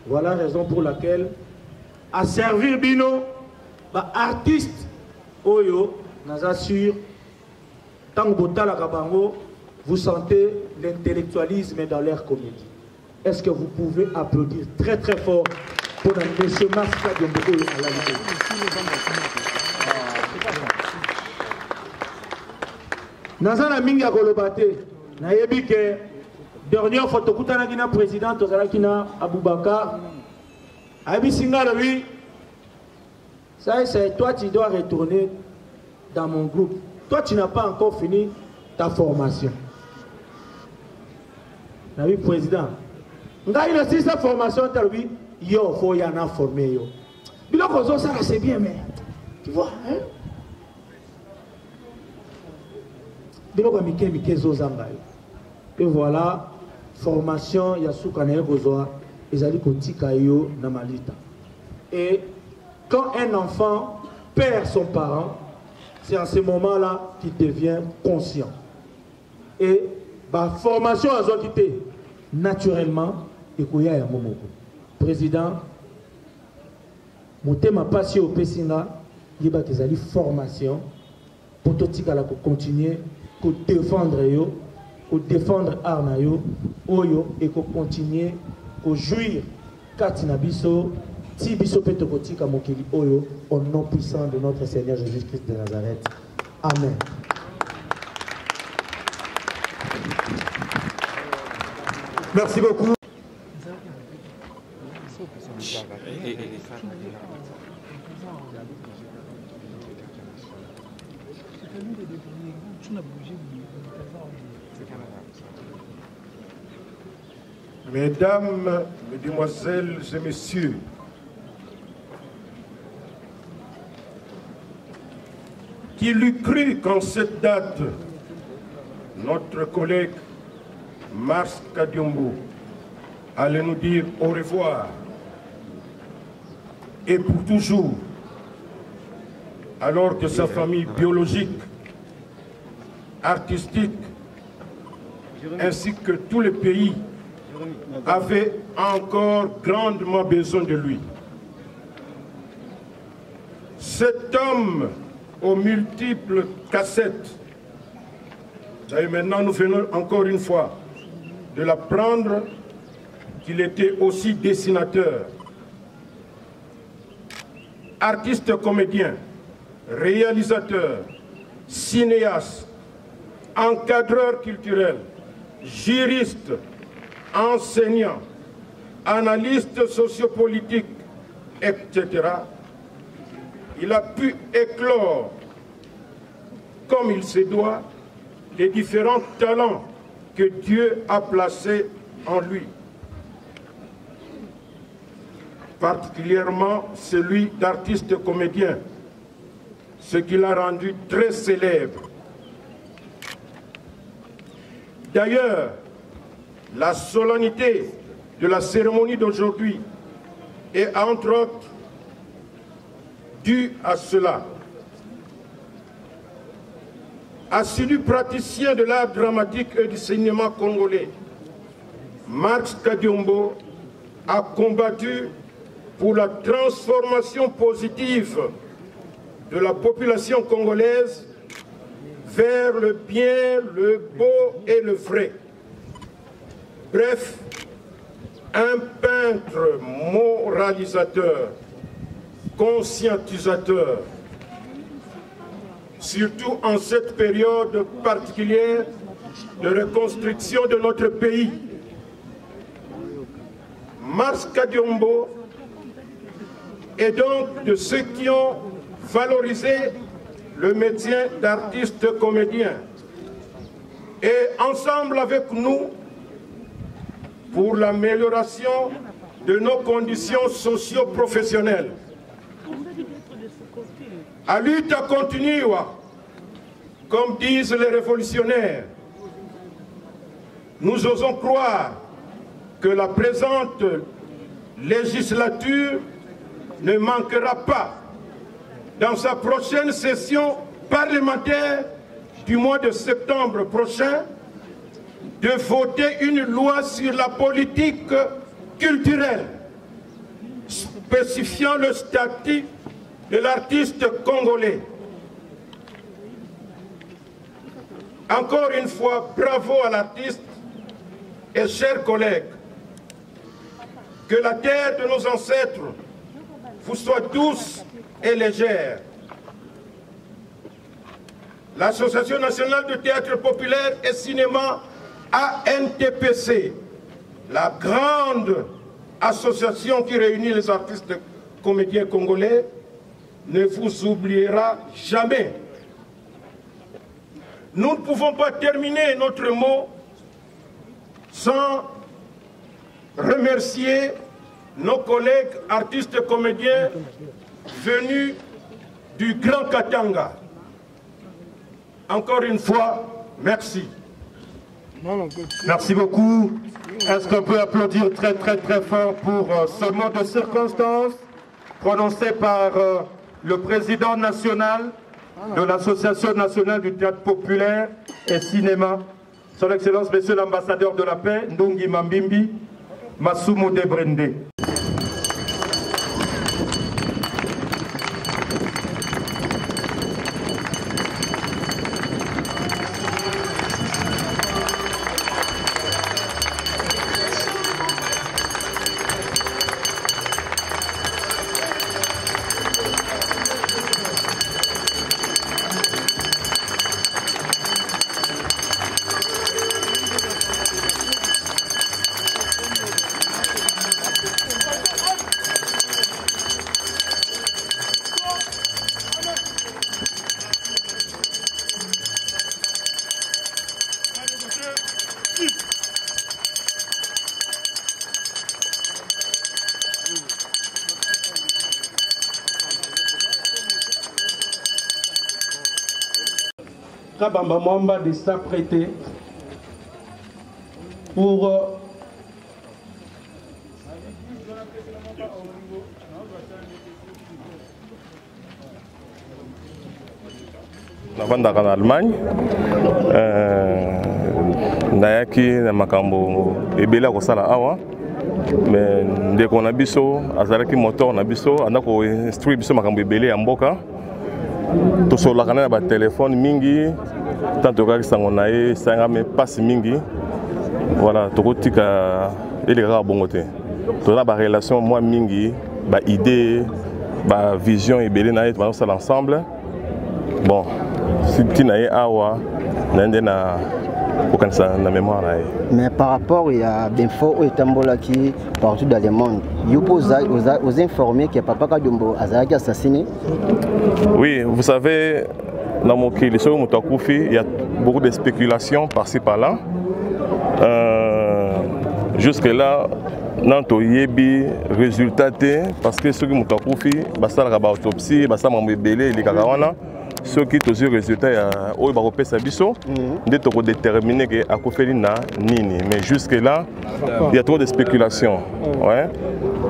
Voilà la raison pour laquelle, à servir Bino, bah, artiste, Oyo, Naza sûr, tant que vous sentez l'intellectualisme dans leur comédie. Est-ce que vous pouvez applaudir très très fort pour M. Mars Kadiombo à la vidéo? Naza na minga kolobate, na yebi ke dernière fois tokutana kina président tozala kina Aboubakar. Abi Singalo lui, ça c'est toi tu dois retourner dans mon groupe. Toi tu n'as pas encore fini ta formation. Nabi président, ngai na si sa formation ta lui, yo faut y en a formé yo. Biloko zo ça c'est bien mais tu vois hein? Et voilà, formation, Yasuka Negozoa, Ezali Kotika Yo Namalita. Et quand un enfant perd son parent, c'est en ce moment-là qu'il devient conscient. Et la formation a quitté naturellement, et Koya Yamomoko. Président, mon thème a passé au Pessinga, il y a une formation pour tout le monde continuer. Pour défendre yo, pour défendre arna yo, oyo et pour continuer, pour jouir katina biso, ti biso peto kotika mokili oyo, au nom puissant de notre Seigneur Jésus-Christ de Nazareth. Amen. Merci beaucoup. Mesdames, Mesdemoiselles et Messieurs, qui l'eût cru qu'en cette date, notre collègue Mars Kadiombo allait nous dire au revoir et pour toujours, alors que sa famille biologique, artistique, ainsi que tout le pays avait encore grandement besoin de lui. Cet homme aux multiples cassettes, et maintenant nous venons encore une fois de l'apprendre qu'il était aussi dessinateur, artiste comédien, réalisateur, cinéaste, encadreur culturel, juriste, enseignant, analyste sociopolitique, etc. Il a pu éclore, comme il se doit, les différents talents que Dieu a placés en lui. Particulièrement celui d'artiste comédien, ce qui l'a rendu très célèbre. D'ailleurs, la solennité de la cérémonie d'aujourd'hui est entre autres due à cela. Assidu praticien de l'art dramatique et du cinéma congolais, Mars Kadiombo a combattu pour la transformation positive de la population congolaise vers le bien, le beau et le vrai. Bref, un peintre moralisateur, conscientisateur, surtout en cette période particulière de reconstruction de notre pays. Mars Kadiombo est donc de ceux qui ont valorisé le métier d'artiste comédien. Et ensemble avec nous, pour l'amélioration de nos conditions socio-professionnelles. À lutte continua, comme disent les révolutionnaires, nous osons croire que la présente législature ne manquera pas, dans sa prochaine session parlementaire du mois de septembre prochain, de voter une loi sur la politique culturelle spécifiant le statut de l'artiste congolais. Encore une fois, bravo à l'artiste et chers collègues. Que la terre de nos ancêtres vous soit douce et légère. L'Association nationale de théâtre populaire et cinéma ANTPC, la grande association qui réunit les artistes comédiens congolais, ne vous oubliera jamais. Nous ne pouvons pas terminer notre mot sans remercier nos collègues artistes comédiens venus du Grand Katanga. Encore une fois, merci. Merci beaucoup. Est-ce qu'on peut applaudir très fort pour ce mot de circonstance prononcé par le président national de l'Association nationale du théâtre populaire et cinéma, Son Excellence, Monsieur l'ambassadeur de la paix, Ndungi Mambimbi, Masumu Debrende. Kabamba Mwamba de s'apprêter pour navandaka na Allemagne nayaki na makambo ebele ya kosala awa mais ndeko na biso azalaki moteur na biso andako instruire biso makambo ebele ya mboka tosolaka na ba téléphone mingi tanto kaka sango na ye sangame passe mingi voilà tokotika eleka bongo te tona ba relation moi mingi ba idée ba vision ebele na ye tosala ensemble bon si tina ye awa nende na okanisa na mémoire na ye. Mais par rapport à d'infos au Tambolaki partout dans le monde, vous pouvez informer que Papa Kadiombo a été assassiné? Oui, vous savez, dans mon cas, il y a beaucoup de spéculations par-ci par-là. Jusque-là, nanto yebi résultat parce que ceux qui m'ont accoufi, basta la autopsie, basta mambe belé les kakawana. Ceux qui ont eu le résultat, ils ont déterminé que Akufeli na nini. Mais jusque-là, il y a trop de spéculations. Ouais.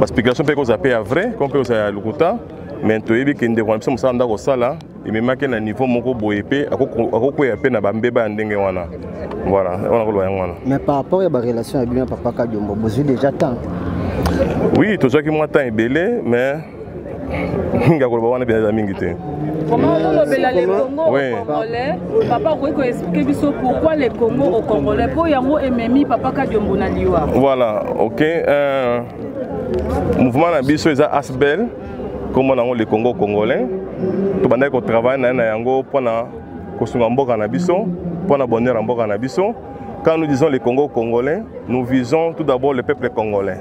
La spéculation peut être vraie, comme peut être le mais tu as vu qu'il y a des gens qui ont sala et même à un niveau moko boyepé, à quoi y a peine à bambeba ndengwana. Voilà. Mais par rapport à la relation avec Papa Kadiombo, vous avez déjà temps? Oui, tout ça qui m'a temps est belé, mais il y a des amis qui étaient. Comment on appelle les Congo au Congolais? Papa, vous pouvez expliquer pourquoi les Congo au Congolais? Pour Yango et Memi, Papa Kadiombo na liwa. Voilà, ok. Mouvement Nabiso est à Asbel, comme on a les Congo congolais. Tout le monde travaille dans Yango pour na Kosungamboka Nabiso, pour na bonheur Amboka Nabiso. Quand nous disons les Congo congolais, nous visons tout d'abord le peuple congolais.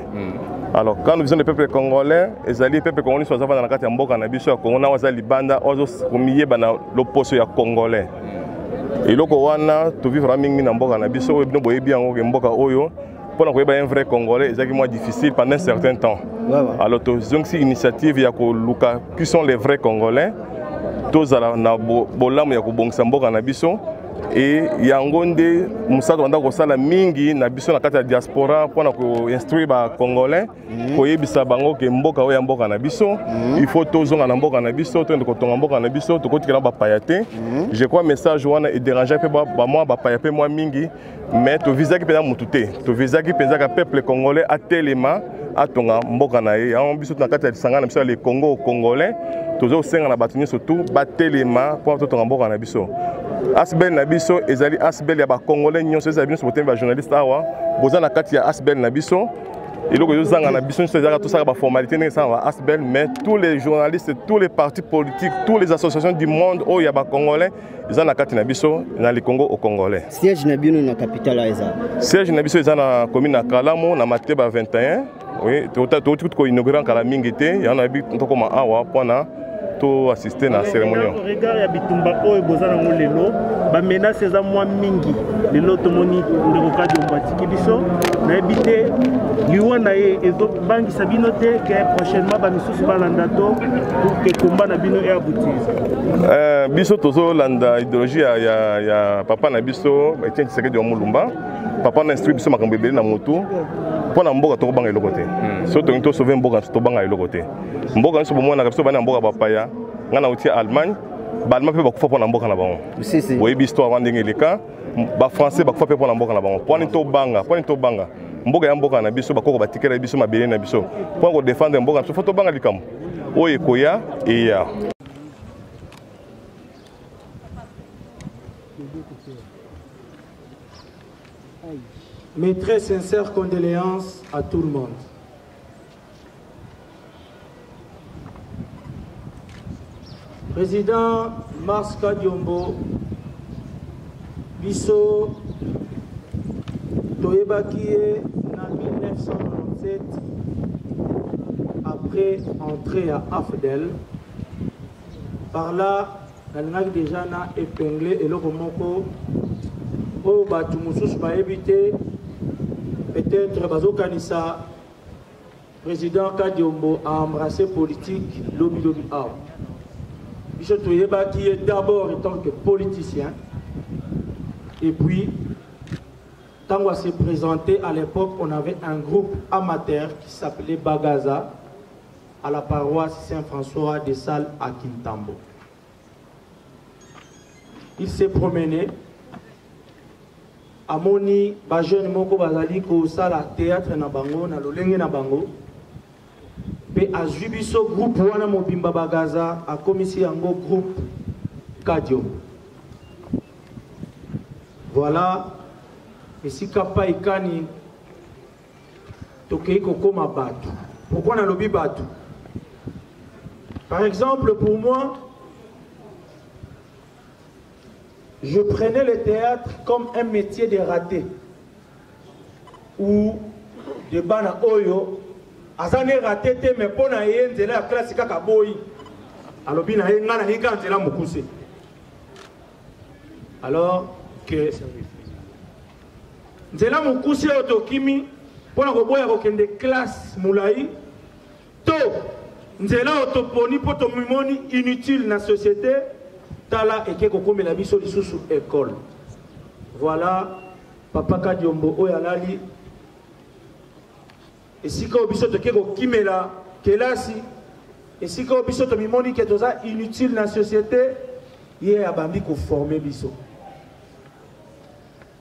Alors, quand nous visons le peuple congolais, les peuples congolais sont dans la carte de Mboka Nabiso, Congo, Libanda, l'opposition congolais. Et là, tu vis vraiment dans Mboka Nabiso, tu vis bien en Mboka Oyo, pour un vrai Congolais, c'est moins difficile pendant un certain temps. Alors, tu as une initiative qui sont les vrais Congolais, tous à la Bolam, Mboka Nabiso. Et yangonde musado wanda kosala mingi na biso na kati ya diaspora pona ko instruire ba congolais ko yebisa bango ke mboka oya mboka na biso il faut tozonga na mboka na biso to ko tonga mboka na biso to kotikela ba payate. Je crois message wana et déranger pe ba moi ba payape moi mingi mais to visa ki pena mutute to visa ki penza ka peuple congolais a telema atonga mboka na ye yango biso na kati ya lisanga na biso le Congo congolais tozo senga na bato nyonso tu batelema po totonga mboka na biso asbel na biso ezali asbel ya ba congolais nyonso ezali biso botemba journaliste awa boza na kati ya asbel na biso eloko ezanga na biso nyonso ezaka tosaka ba formalité ndenge ça va asbel mais tous les journalistes tous les partis politiques toutes les associations du monde oyo ya ba congolais eza na kati na biso na le Congo au congolais. Siège na bino na capitale eza. Siège na biso eza na commune na Kalamo na Mateba 21. Oui, tout ko inaugurer kala mingi te yana bi tokoma awa pona to assister na cérémonie. Regard ya bitumba oyo bozana ngo lelo ba menace eza mwa mingi lelo tomoni ndeko kadi ombati biso na ebité liwa na ye ezo bangi sabino te que prochainement ba misusu balanda to pour que combat na bino e aboutir. Biso tozo landa idéologie ya papa na biso Etienne Tshisekedi wa Mulumba. Papa na instruit biso makambo ebele na motu pona mboka to banga eloko te. So to sauver mboka to banga eloko te. Mboka nso bomona biso bana mboka bapaya ngana uti Allemagne balma pe bakufa pona mboka na bango. Oui bi histoire wandenge leka ba français bakufa pe pona mboka na bango. Pona to banga mboka ya mboka na biso bakoko batikela biso mabele na biso. Pona ko défendre mboka so foto banga likambo. Oye koya eya. Mes très sincères condoléances à tout le monde. Président Mars Kadiombo, biso toyebaki en 1997 après entrée à AFDEL. Par là, on a déjà épinglé et le moko au Batumusus va éviter. Peut-être Bazo Kanissa, président Kadiombo a embrassé politique lobby out. Michel Toyeba qui est d'abord en tant que politicien et puis quand on s'est présenté à l'époque on avait un groupe amateur qui s'appelait Bagaza à la paroisse Saint-François des Salles à Kintambo. Il s'est promené amoni ba jeune moko bazali ko sala théâtre na bango na lolenge na bango pe azubiso groupe wana mobimba Bagaza a komisi yango groupe Kadio. Voilà esika pa ikani tokei kokoma batu. Pourquoi na lobi batu? Par exemple pour moi je prenais le théâtre comme un métier de raté ou de bana oyo azane raté te mais pona yenzela ya classe kaka boyi alobi na ye ngana hika nzela mukuse alors que nzela mukuse otokimi pona ko boya ko kende classe mulai to nzela otoponi poto mimoni inutile na société tala eke kokome la biso lisusu école. Voilà papa Kadiombo oyalali esika obiso toke kokimela kelasi esika obiso to mimoni ke toza inutile na société ye abambi ko former biso.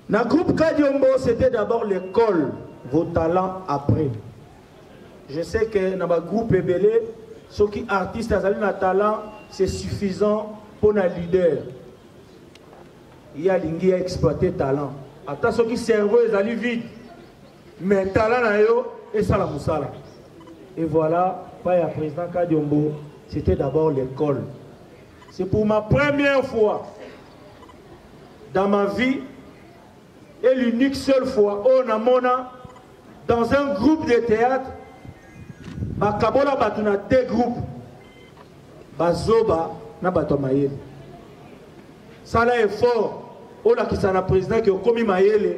Na groupe Kadiombo c'était d'abord l'école, vos talents après. Je sais que dans le groupe ebele ceux qui artistes azali na talent c'est suffisant pour un leader. Il y a l'ingi à exploiter talent. Attends, ceux qui cerveau ils allaient vite. Mais talent na yo et ça la moussala. Et voilà, pas le président Kadiombo, c'était d'abord l'école. C'est pour ma première fois dans ma vie et l'unique seule fois on a mona dans un groupe de théâtre. Bakabola batuna deux groupes. Bazoba na bato mayele. Sala effort ola kisana président qui okomi mayele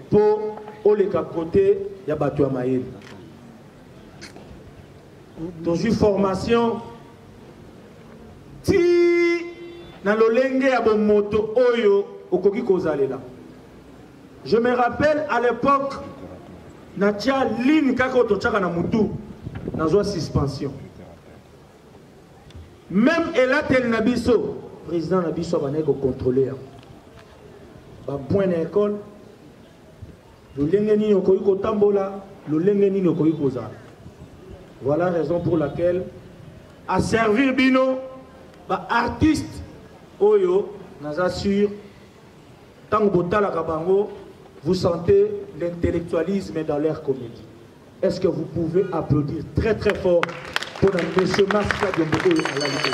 pour oleka côté ya bato mayele. Dans une formation ti na lolenge ya moto oyo okoki kozalela. Je me rappelle à l'époque natia ligne kaka otochaka na mutu na suspension. Même Elatel Nabiso, président Nabiso va contrôler. Ba point d'école, le lengeni no koyiko tambola, le lengeni no koyiko za. Voilà la raison pour laquelle, à servir Bino, artiste, Oyo, Naza sûr, tant que vous sentez l'intellectualisme dans leur comédie. Est-ce que vous pouvez applaudir très très fort pour M. Masika Diombo à la vidéo?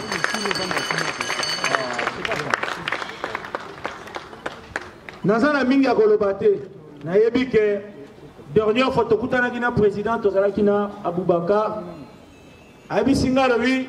Nazana Minga Golobate, Nayebi ke dernière photo Kutana Gina président Tozala Kina Aboubakar, Abi Singalo lui.